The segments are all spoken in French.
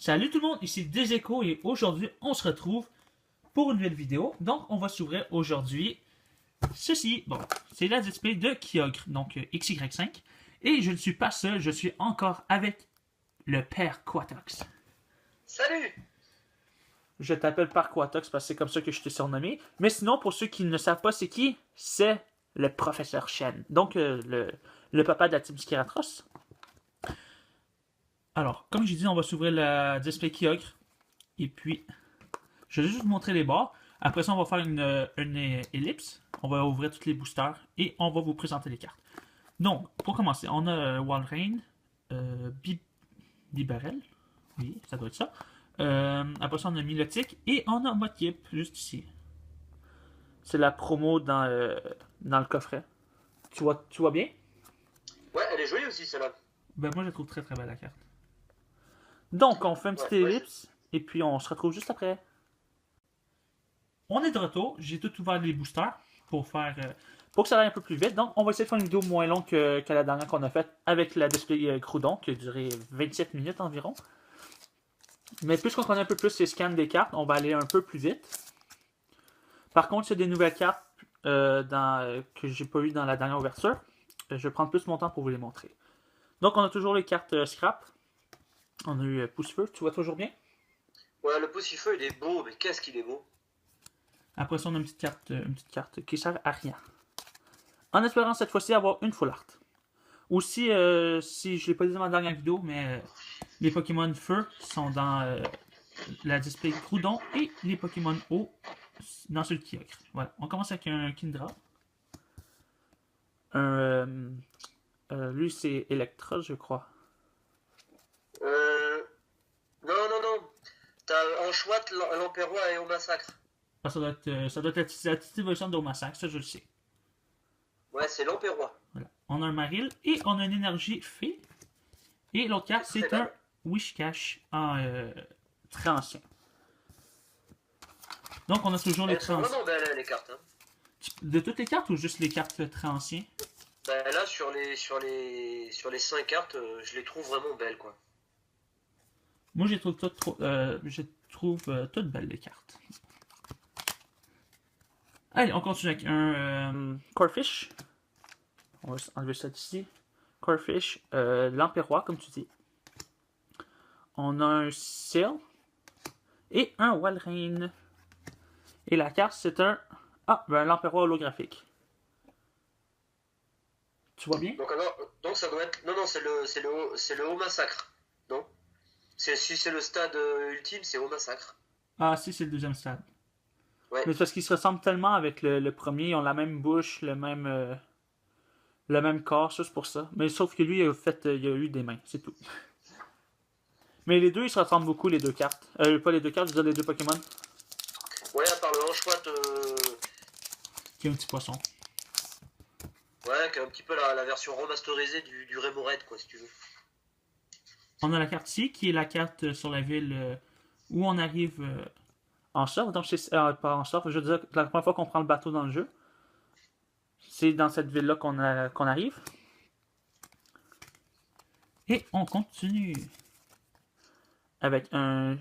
Salut tout le monde, ici Deseco et aujourd'hui on se retrouve pour une nouvelle vidéo. Donc on va s'ouvrir aujourd'hui ceci. Bon, c'est la display de Kyogre, donc XY5. Et je ne suis pas seul, je suis encore avec le père Quatox. Salut! Je t'appelle père Quatox parce que c'est comme ça que je t'ai surnommé. Mais sinon, pour ceux qui ne savent pas c'est qui, c'est le professeur Shen. Donc le papa de la team Skiratros. Alors, comme j'ai dit, on va s'ouvrir la display Kyogre. Et puis, je vais juste vous montrer les bords. Après ça, on va faire une ellipse. On va ouvrir tous les boosters. Et on va vous présenter les cartes. Donc, pour commencer, on a Walrein, Bibarel. Oui, ça doit être ça. Après ça, on a Milotic. Et on a Mudkip, juste ici. C'est la promo dans le coffret. Tu vois bien? Ouais, elle est jolie aussi celle-là. Ben, moi, je la trouve très très belle la carte. Donc, on fait une petite ellipse. Et puis, on se retrouve juste après. On est de retour. J'ai tout ouvert les boosters pour que ça aille un peu plus vite. Donc, on va essayer de faire une vidéo moins longue que la dernière qu'on a faite avec la display Groudon, qui a duré 27 minutes environ. Mais puisqu'on connaît un peu plus les scans des cartes, on va aller un peu plus vite. Par contre, il y a des nouvelles cartes que j'ai pas eues dans la dernière ouverture. Je vais prendre plus mon temps pour vous les montrer. Donc, on a toujours les cartes Scrap. On a eu Poussefeu. Tu vois toujours bien? Ouais, le Poussifeu il est beau, mais qu'est-ce qu'il est beau. Après ça, on a une petite carte qui sert à rien. En espérant cette fois-ci avoir une full art. Aussi, si je ne l'ai pas dit dans ma dernière vidéo, mais les Pokémon Feu sont dans la display Groudon et les Pokémon Eau dans celui de Kyogre. Voilà, on commence avec un Kindra. Lui, c'est Electra, je crois. Non. T'as un Chouette, l'Empérois et au massacre. Ah, ça doit être la petite évolution de Massacre, ça je le sais. Ouais, c'est l'Empérois. Voilà. On a un Maril et on a une énergie fée. Et l'autre carte, c'est un Whiscash en très ancien. Donc on a toujours les Elles très sont anciens. vraiment belles les cartes. Hein. De toutes les cartes ou juste les cartes très anciens? Bah là, sur les 5 cartes, je les trouve vraiment belles, quoi. Moi, je trouve toutes belles les cartes. Allez, on continue avec un Corphish. On va enlever ça d'ici. Corphish, l'Empérois, comme tu dis. On a un Seal et un Walrein. Et la carte, c'est un l'Empérois holographique. Tu vois bien? Donc ça doit être... Non, c'est le haut massacre. Non? Si c'est le stade ultime, c'est au massacre. Ah, si, c'est le deuxième stade. Ouais. Mais c'est parce qu'ils se ressemblent tellement avec le premier. Ils ont la même bouche, le même corps, juste pour ça. Mais sauf que lui, il a eu des mains, c'est tout. Mais les deux, ils se ressemblent beaucoup, les deux cartes. Pas les deux cartes, je veux dire les deux Pokémon. Ouais, à part le Hanchouat, Qui est un petit poisson. ouais, qui est un petit peu la version remasterisée du Remoraid, quoi, si tu veux. On a la carte ici, qui est la carte sur la ville où on arrive en surf. Donc, pas en surf, je veux dire, la première fois qu'on prend le bateau dans le jeu. C'est dans cette ville-là qu'on arrive. Et on continue avec un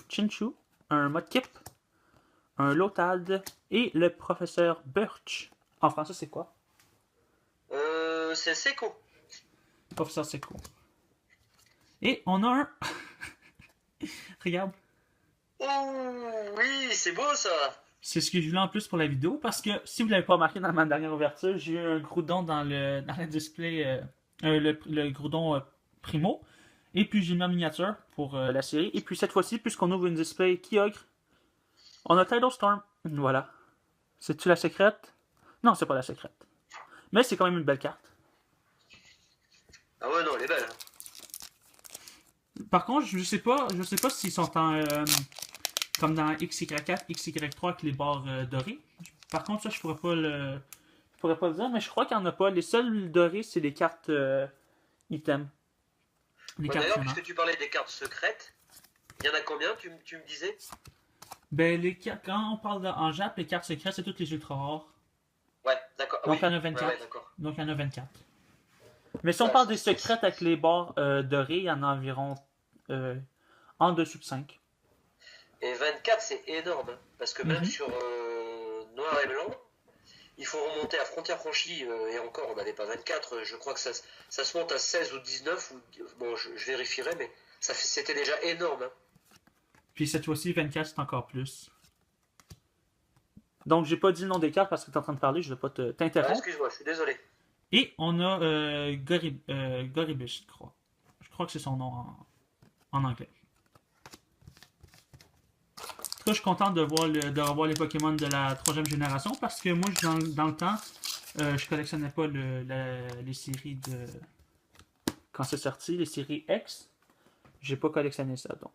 Chinchou, un Mudkip, un Lotad et le professeur Birch. En français, c'est quoi? C'est Seco. Professeur Seco. Et on a un... Regarde. Oh, oui, c'est beau ça. C'est ce que je voulais en plus pour la vidéo, parce que si vous ne l'avez pas remarqué dans ma dernière ouverture, j'ai eu un Groudon dans la display, le Groudon Primo, et puis j'ai mis en miniature pour la série. Et puis cette fois-ci, puisqu'on ouvre une display Kyogre, on a Tidal Storm. Voilà. C'est-tu la secrète? Non, c'est pas la secrète. Mais c'est quand même une belle carte. Ah ouais, non, elle est belle. Par contre, je sais pas s'ils sont comme dans XY4, XY3 avec les barres dorées. Par contre, ça, je pourrais pas le dire, mais je crois qu'il n'y en a pas. Les seuls dorés, c'est les cartes items. Les cartes D'ailleurs, primaires. puisque tu parlais des cartes secrètes, il y en a combien, tu me disais? Ben, quand on parle en Jap, les cartes secrètes, c'est toutes les ultra rares. Ouais, d'accord. Donc, Oui. il y en a 24. Ouais, d'accord. Donc, il y en a 24. Mais si on parle des secrètes avec les barres dorées, il y en a environ en dessous de 5. Et 24, c'est énorme. Hein, parce que même Mhm. sur noir et blanc, il faut remonter à frontière franchie. Et encore, on n'avait pas 24. Je crois que ça se monte à 16 ou 19. Bon, je vérifierai, mais c'était déjà énorme. Hein. Puis cette fois-ci, 24, c'est encore plus. Donc, j'ai pas dit le nom des cartes parce que tu es en train de parler, je vais pas Ah, t'interrompre. excuse-moi, je suis désolé. Et on a Goribish, je crois. Je crois que c'est son nom en anglais. En tout cas, je suis content de revoir les Pokémon de la troisième génération parce que moi, dans le temps, je collectionnais pas les séries de. Quand c'est sorti, les séries X, j'ai pas collectionné ça donc.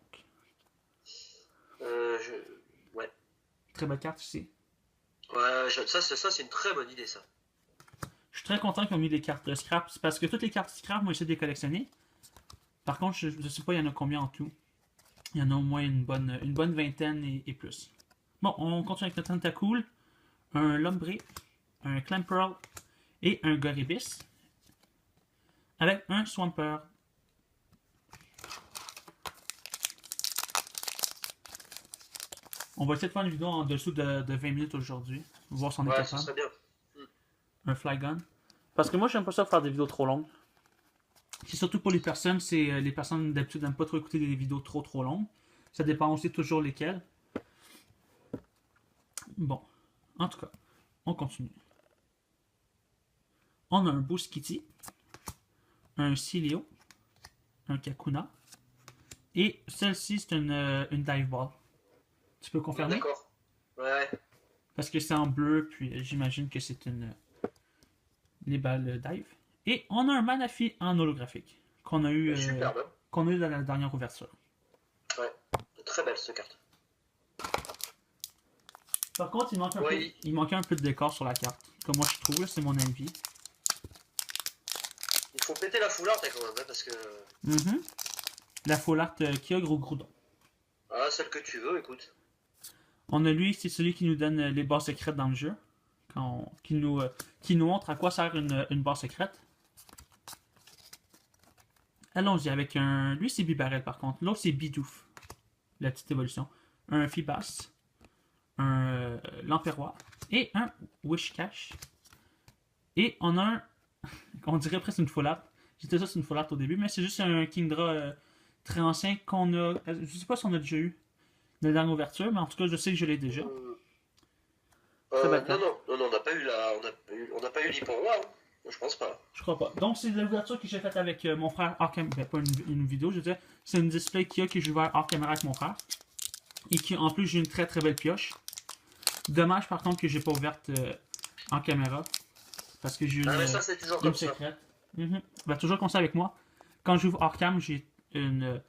Euh, je... Ouais. Très belle carte ici. Ouais, ça c'est une très bonne idée, ça. Je suis très content qu'ils ont mis des cartes de scrap parce que toutes les cartes scrap, moi, j'essaie de les collectionner. Par contre, je sais pas, il y en a combien en tout. Il y en a au moins une bonne vingtaine et plus. Bon, on continue avec notre Tentacool, un Lombre, un Clamperl et un Goribis. Avec un Swampert. On va essayer de faire une vidéo en dessous de 20 minutes aujourd'hui. Voir si on est Ouais, ce capable. serait bien. Un Flygon. Parce que moi, j'aime pas ça faire des vidéos trop longues. C'est surtout pour les personnes, les personnes d'habitude n'aiment pas trop écouter des vidéos trop longues. Ça dépend aussi toujours lesquelles. Bon, en tout cas, on continue. On a un Booskitty, un Cilio, un Kakuna, et celle-ci, c'est une Dive Ball. Tu peux confirmer? D'accord. Ouais. Parce que c'est en bleu, puis j'imagine que c'est les balles dive. Et on a un Manaphy en holographique Superbe. Hein. qu'on a eu dans la dernière ouverture. Ouais. Très belle cette carte. Par contre, Oui. il manquait un peu de décor sur la carte. Comme moi je trouve, c'est mon avis. Il faut péter la foularde quand même, hein, parce que. Mhm. La full art qui a gros Groudon. Ah, celle que tu veux, écoute. On a lui, c'est celui qui nous donne les barres secrètes dans le jeu. Qui nous montre à quoi sert une barre secrète. Allons-y avec un. Lui, c'est Bibarel par contre. L'autre, c'est Bidouf. La petite évolution. Un Fibas. Un Lamperois. Et un Wishcash. Et on a un. On dirait presque une full art. J'étais ça, c'est une full art au début, mais c'est juste un Kingdra très ancien qu'on a. Je sais pas si on a déjà eu dans la dernière ouverture, mais en tout cas, je sais que je l'ai déjà. Euh, Très belle non, carte. non, non, non, on n'a pas eu on n'a pas eu l'Hyporoi, hein. Je pense pas. Je crois pas. Donc, c'est l'ouverture que j'ai faite avec mon frère hors caméra. Ben, pas une vidéo, je veux dire. C'est une display qu'il y a que j'ai ouvert hors caméra avec mon frère. Et qui, en plus, j'ai une très très belle pioche. Dommage, par contre, que j'ai pas ouverte en caméra. Parce que j'ai Ah, mais ça, c'est toujours une comme ça. secrète. Ben, toujours comme ça avec moi. Quand j'ouvre hors cam, j'ai une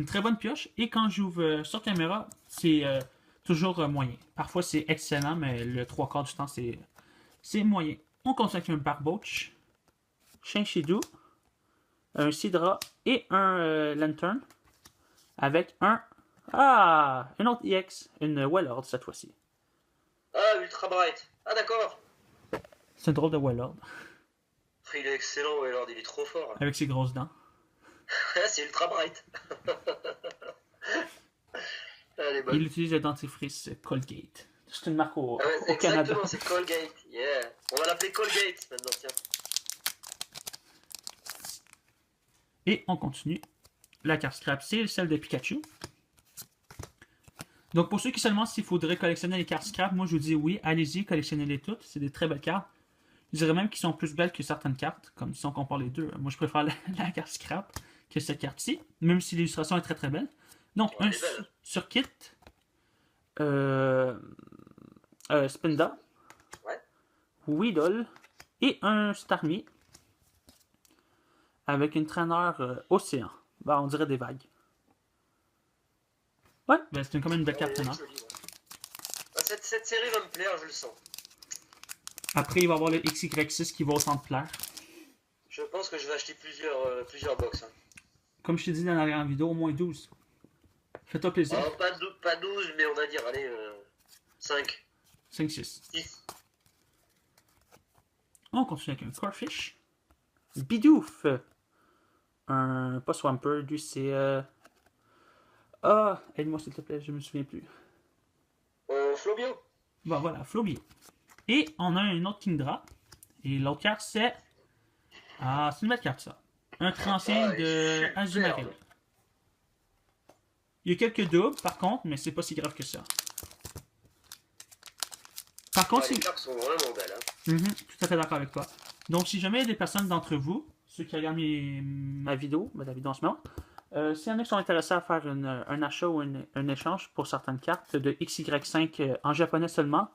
très bonne pioche. Et quand j'ouvre sur caméra, c'est toujours moyen. Parfois, c'est excellent, mais le trois quarts du temps, c'est moyen. On continue avec un Barboach, Shinshidou, un Sidra et un Lantern. Avec un. Ah! Une autre EX. Une Wellord cette fois-ci. Ah, Ultra Bright. Ah, d'accord. C'est un drôle de Wellord. Il est excellent, ouais, Lord, il est trop fort. Avec ses grosses dents. Ah, c'est Ultra Bright. Elle est bonne. Il utilise le dentifrice Colgate. C'est une marque Ah ouais, au Canada. exactement, c'est Colgate. Yeah. On va l'appeler Colgate maintenant, tiens. Et on continue. La carte scrap, c'est celle de Pikachu. Donc pour ceux qui se demandent s'il faudrait collectionner les cartes scrap, moi je vous dis oui, allez-y, collectionnez-les toutes. C'est des très belles cartes. Je dirais même qu'elles sont plus belles que certaines cartes, comme si on compare les deux. Moi je préfère la carte scrap que cette carte-ci, même si l'illustration est très très belle. Donc Ouais, un elle est belle. Surkit, Spinda, Ouais. Weedle et un Starmie avec une traîneur océan. Bah, on dirait des vagues. Ouais, ben, c'est quand même une belle carte Elle est traîneur. jolie, ouais. Ah, cette série va me plaire, je le sens. Après, il va y avoir le XY6 qui va autant te plaire. Je pense que je vais acheter plusieurs box. Hein. Comme je t'ai dit dans la dernière vidéo, au moins 12. Fais-toi plaisir. Oh, pas 12, mais on va dire, allez, 5, 5-6. 6. On continue avec un Corfish. Bidouf. Pas Swampert, lui c'est... Ah, aide-moi s'il te plaît, je me souviens plus. Flobio. Bon, voilà, Flobio. Et on a un autre Kingdra. Et l'autre carte, c'est. Ah, c'est une belle carte, ça. Un très ancien Ah, il est de superbe. Azumarill. Il y a quelques doubles, par contre, mais c'est pas si grave que ça. Par contre, Ah, les si. cartes sont vraiment belles. Hein. Tout à fait d'accord avec toi. Donc, si jamais il y a des personnes d'entre vous, ceux qui regardent ma vidéo, la vidéo en ce moment, s'il y en a qui sont intéressés à faire un achat ou un échange pour certaines cartes de XY5 en japonais seulement,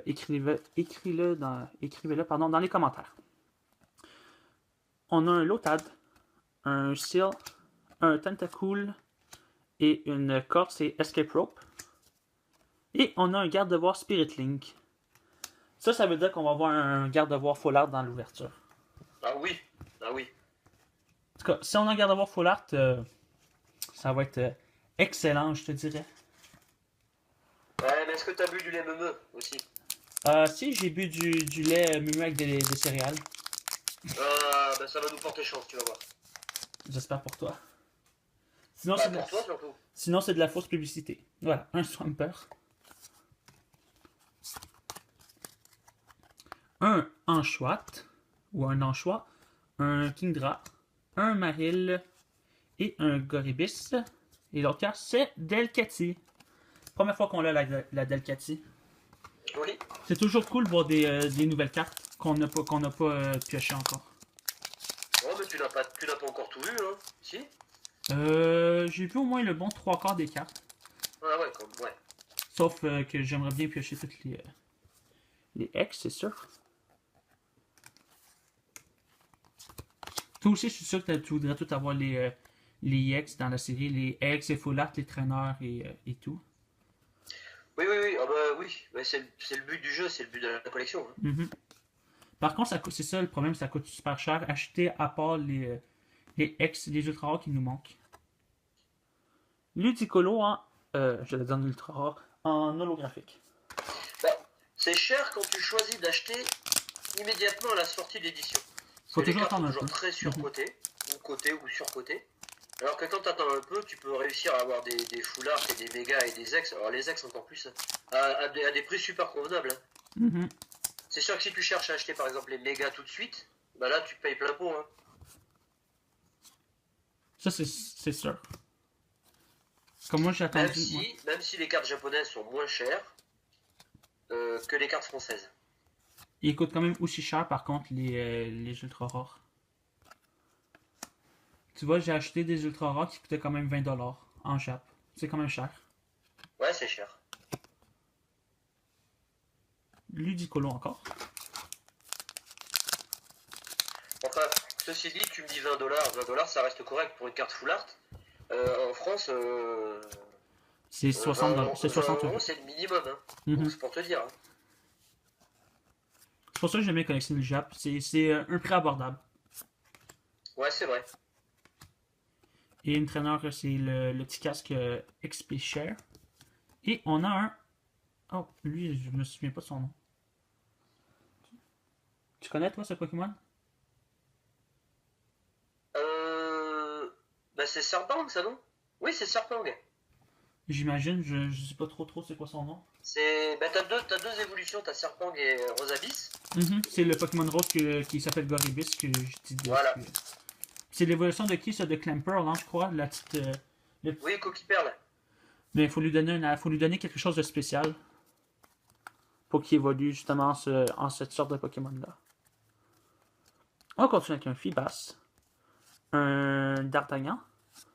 écrivez-le dans les commentaires. On a un Lotad, un Seal, un Tentacool et une Corse et Escape Rope. Et on a un garde-devoir Spirit Link. Ça veut dire qu'on va avoir un garde-devoir Full Art dans l'ouverture. Ah oui, ah oui. En tout cas, si on a un garde-devoir Full Art, ça va être excellent, je te dirais. Ouais, mais est-ce que t'as bu du lait meumeux aussi? Si j'ai bu du lait mumu avec des céréales, Ah, bah ça va nous porter chance, tu vas voir. j'espère pour toi. Sinon, Bah pour toi surtout. c'est de la fausse publicité. Voilà, un Swamper. Un Anchois, ou un Anchois, un Kingdra, un Maril et un Goribis. Et l'autre carte, c'est Delcati. Première fois qu'on a la Delcati. Oui. C'est toujours cool de voir des nouvelles cartes qu'on n'a pas pioché encore. Oh, mais tu n'as pas encore tout vu, hein? Si? J'ai vu au moins le bon trois quarts des cartes. Ah ouais, comme, ouais. Sauf que j'aimerais bien piocher toutes les X, c'est sûr. Toi aussi, je suis sûr que tu voudrais tout avoir les X dans la série, les X, les Full Art, les traîneurs et tout. Oui, oui, oui, ah bah oui, bah, c'est le but du jeu, c'est le but de la collection. Hein. Mhm. Par contre, c'est ça le problème, ça coûte super cher. Acheter à part les X, les ultra rares qui nous manquent. Ludicolo je l'ai dit en ultra rare, en holographique. Bah, c'est cher quand tu choisis d'acheter immédiatement à la sortie de l'édition. Parce Faut que les toujours cartes sont attendre un toujours peu. très Mhm. surcotées, ou cotées ou surcotées. Alors que quand tu attends un peu, tu peux réussir à avoir des full art et des mégas et des ex. Alors les ex encore plus, hein, à des prix super convenables. Hein. Mhm. C'est sûr que si tu cherches à acheter par exemple les mégas tout de suite, bah là tu payes plein pot. Hein. Ça, c'est sûr. Comme moi, j'ai attendu. Ouais. Même si les cartes japonaises sont moins chères que les cartes françaises. Ils coûtent quand même aussi cher, par contre, les ultra rares. Tu vois, j'ai acheté des ultra rares qui coûtaient quand même 20$ en Jap. C'est quand même cher. Ouais, c'est cher. Ludicolo encore. Enfin, ceci dit, tu me dis 20$, 20$ ça reste correct pour une carte full art. En France, C'est 60$. 20, C'est 20 60 euros, euros. c'est le minimum. Hein. Donc Mhm. c'est pour te dire. Hein. C'est pour ça que j'aime bien collectionner le Jap. C'est un prix abordable. Ouais, c'est vrai. Et une traîneur, c'est le petit casque XP Share. Et on a un. Oh, lui, je me souviens pas de son nom. Tu connais, toi, ce Pokémon? Bah c'est Serpang, ça non? Oui, c'est Serpang. J'imagine, je sais pas trop c'est quoi son nom. Bah t'as deux évolutions, t'as Serpang et Rosabis. C'est le Pokémon Rose qui s'appelle Goribis que je dis Voilà. depuis. C'est l'évolution de qui, ça? De Clamperl, hein, je crois. La petite. Oui, Coquille Perle. Mais il faut lui donner quelque chose de spécial pour qu'il évolue justement en cette sorte de Pokémon-là. On continue avec un Feebas, un D'Artagnan,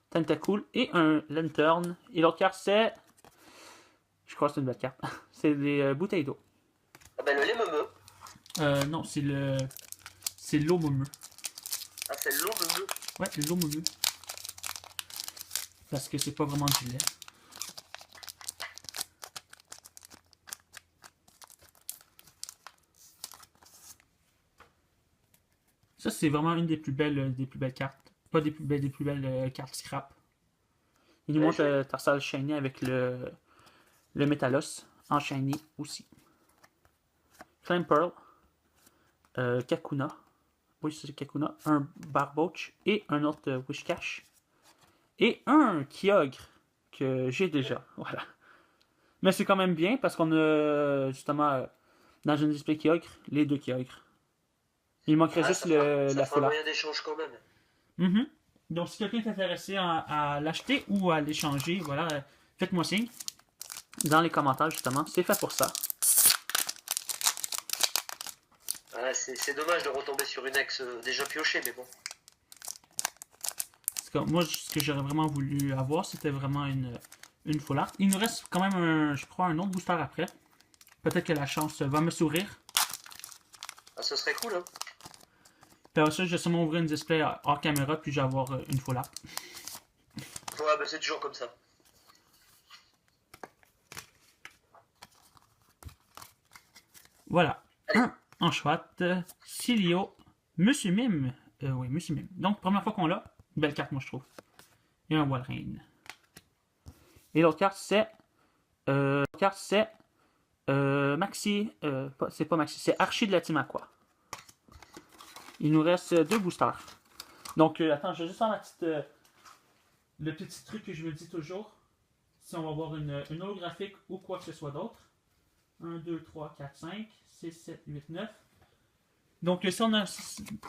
Tentacool et un Lantern. Et l'autre carte, c'est. Je crois que c'est une belle carte. C'est des bouteilles d'eau. Ah bah le lait meumeux. Non, c'est le. C'est l'eau moumeux. Ah c'est l'eau meumeux. Ouais, l'eau moumeux. Parce que c'est pas vraiment du lait. Ça, c'est vraiment une des plus belles cartes. Pas des plus belles cartes scrap. Il nous Ouais, montre joli. Tarsal Shiny avec le Metalos en Shiny aussi. Clamperl, Kakuna, oui c'est Kakuna, un Barboach et un autre Wishcash. Et un Kyogre que j'ai déjà. Voilà. Mais c'est quand même bien parce qu'on a justement dans une display Kyogre, les deux Kyogre. Il manquerait Ah, juste ça la fera un full art. moyen d'échange quand même. Mhm. Donc si quelqu'un est intéressé à l'acheter ou à l'échanger, voilà, faites-moi signe dans les commentaires justement. C'est fait pour ça. Ah, c'est dommage de retomber sur une ex déjà piochée, mais bon. Parce que moi, ce que j'aurais vraiment voulu avoir, c'était vraiment une full art. Il nous reste quand même, je crois, un autre booster après. Peut-être que la chance va me sourire. Ah, ce serait cool, hein. Puis après ça, je vais sûrement ouvrir une display hors caméra, puis je vais avoir une full art. Ouais, bah c'est toujours comme ça. Voilà. Allez. Un en chouette. Silio. Monsieur Mime. Oui, Monsieur Mime. Donc, première fois qu'on l'a. Belle carte, moi, je trouve. Et un Walrein. Et l'autre carte, c'est. Maxi. C'est pas Maxi, c'est Archie de la Team Aqua. Il nous reste deux boosters. Donc, attends, je vais juste faire le petit truc que je me dis toujours. Si on va avoir une holographique ou quoi que ce soit d'autre. 1, 2, 3, 4, 5, 6, 7, 8, 9. Donc, si on a,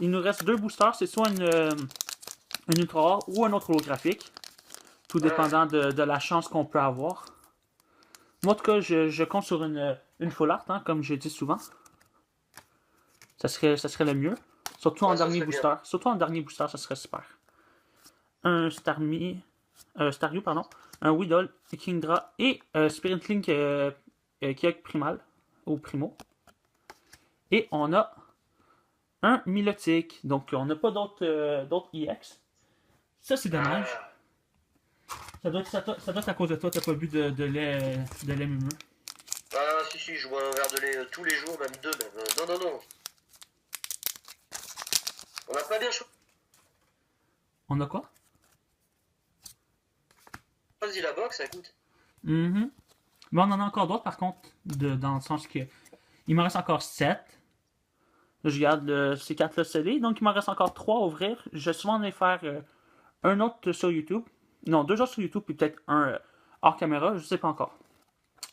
il nous reste deux boosters. C'est soit une ultra rare ou un autre holographique. Tout dépendant de la chance qu'on peut avoir. Moi, en tout cas, je compte sur une full art, hein, comme je dis souvent. Ça serait le mieux. Surtout en dernier booster. Bien. Surtout en dernier booster, ça serait super. Un Staryu, pardon. Un Weedle, Kingdra et Spirit Link Kyogre Primal. Ou Primo. Et on a un Milotic. Donc, on n'a pas d'autres EX. Ça, c'est dommage. Ça doit être à cause de toi, t'as pas bu de lait mumeux. Ah, si, je bois un verre de lait tous les jours, même deux, même. Non. On n'a pas bien choisi. On a quoi? Choisi la box, ça coûte. Mais on en a encore d'autres, par contre, dans le sens que il m'en reste encore 7. Là, je garde ces 4-là scellés, donc il m'en reste encore 3 à ouvrir. Je vais souvent en faire un autre sur YouTube. Non, 2 autres sur YouTube, puis peut-être un hors caméra, je sais pas encore.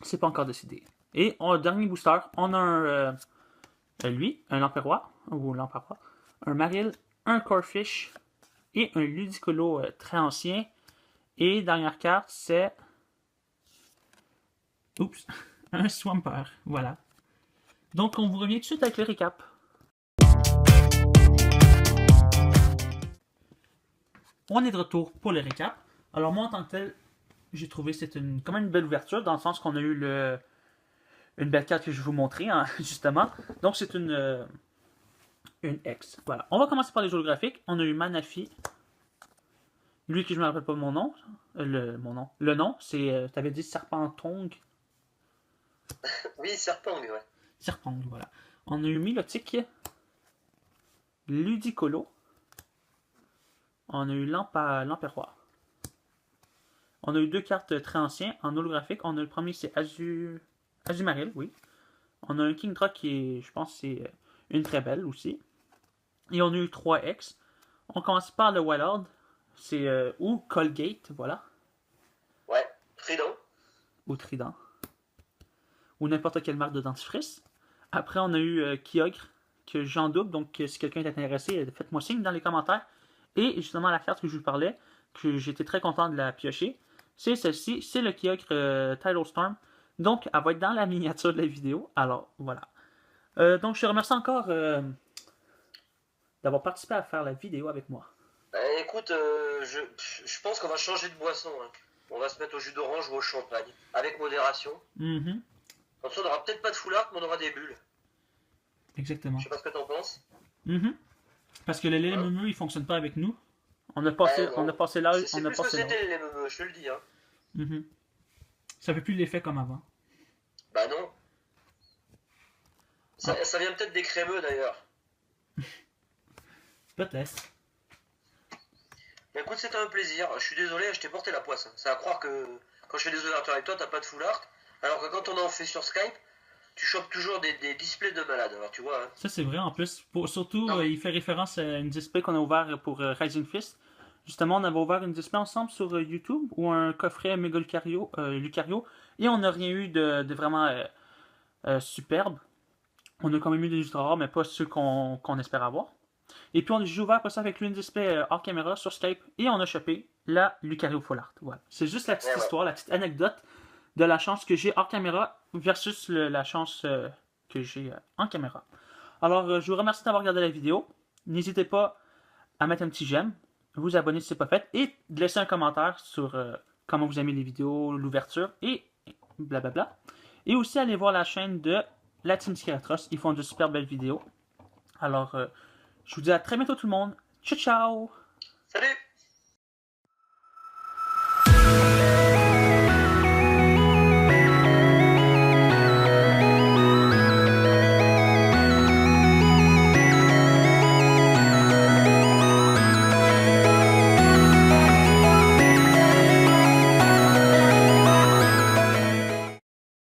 C'est pas encore décidé. Et dernier booster, on a un Lamperois, un Marill, un Corphish et un Ludicolo très ancien. Et dernière carte, c'est un Swampert. Voilà. Donc, on vous revient tout de suite avec le récap. On est de retour pour le récap. Alors, moi, en tant que tel, j'ai trouvé que c'était quand même une belle ouverture, dans le sens qu'on a eu une belle carte que je vais vous montrer, hein, justement. Donc, c'est une X. Voilà. On va commencer par les jeux graphiques. On a eu Manafi. Lui, que je ne me rappelle pas mon nom. Le nom, c'est. T'avais dit Serpentong. Oui, Serpang, ouais. Serpentong, voilà. On a eu Milotic. Ludicolo. On a eu Lamperois. On a eu 2 cartes très anciennes en holographique. On a le premier, c'est Azumarill, oui. On a un Kingdra qui est, je pense, c'est une très belle aussi. Et on a eu 3 X. On commence par le Wild. C'est ou Colgate, voilà. Ouais, Trident. Ou Trident. Ou n'importe quelle marque de dentifrice. Après, on a eu Kyogre, que j'en double. Donc, si quelqu'un est intéressé, faites-moi signe dans les commentaires. Et justement, la carte que je vous parlais, que j'étais très content de la piocher, c'est celle-ci. C'est le Kyogre Tidal Storm. Donc, elle va être dans la miniature de la vidéo. Alors, voilà. Donc, je te remercie encore d'avoir participé à faire la vidéo avec moi. Écoute, je pense qu'on va changer de boisson. Hein. On va se mettre au jus d'orange ou au champagne, avec modération. Mm-hmm. Comme ça, on n'aura peut-être pas de foulard, mais on aura des bulles. Exactement. Je sais pas ce que t'en penses. Mm-hmm. Parce que le lait mumeux, il fonctionne pas avec nous. On a passé l'âge. C'est plus ce que c'était le lait mumeux, je te le dis. Hein. Mm-hmm. Ça fait plus l'effet comme avant. Bah non. Ça vient peut-être des crémeux d'ailleurs. Peut-être. Mais écoute, c'était un plaisir. Je suis désolé, je t'ai porté la poisse. C'est à croire que quand je fais des ouvertures avec toi, t'as pas de full art. Alors que quand on en fait sur Skype, tu chopes toujours des displays de malade. Alors tu vois. Hein. Ça, c'est vrai en plus. Surtout, il fait référence à une display qu'on a ouvert pour Rising Fist. Justement, on avait ouvert une display ensemble sur YouTube ou un coffret Mega Lucario et on n'a rien eu de vraiment superbe. On a quand même eu des ultra rares, mais pas ceux qu'on espère avoir. Et puis, j'ai ouvert après ça avec l'une display hors caméra sur Skype et on a chopé la Lucario Full Art. Voilà. C'est juste la petite histoire, la petite anecdote de la chance que j'ai hors caméra versus la chance que j'ai en caméra. Alors, je vous remercie d'avoir regardé la vidéo. N'hésitez pas à mettre un petit j'aime, vous abonner si ce n'est pas fait, et de laisser un commentaire sur comment vous aimez les vidéos, l'ouverture, et blablabla. Et aussi, allez voir la chaîne de la Team Skiratros. Ils font de super belles vidéos. Alors, je vous dis à très bientôt tout le monde. Ciao, ciao! Salut!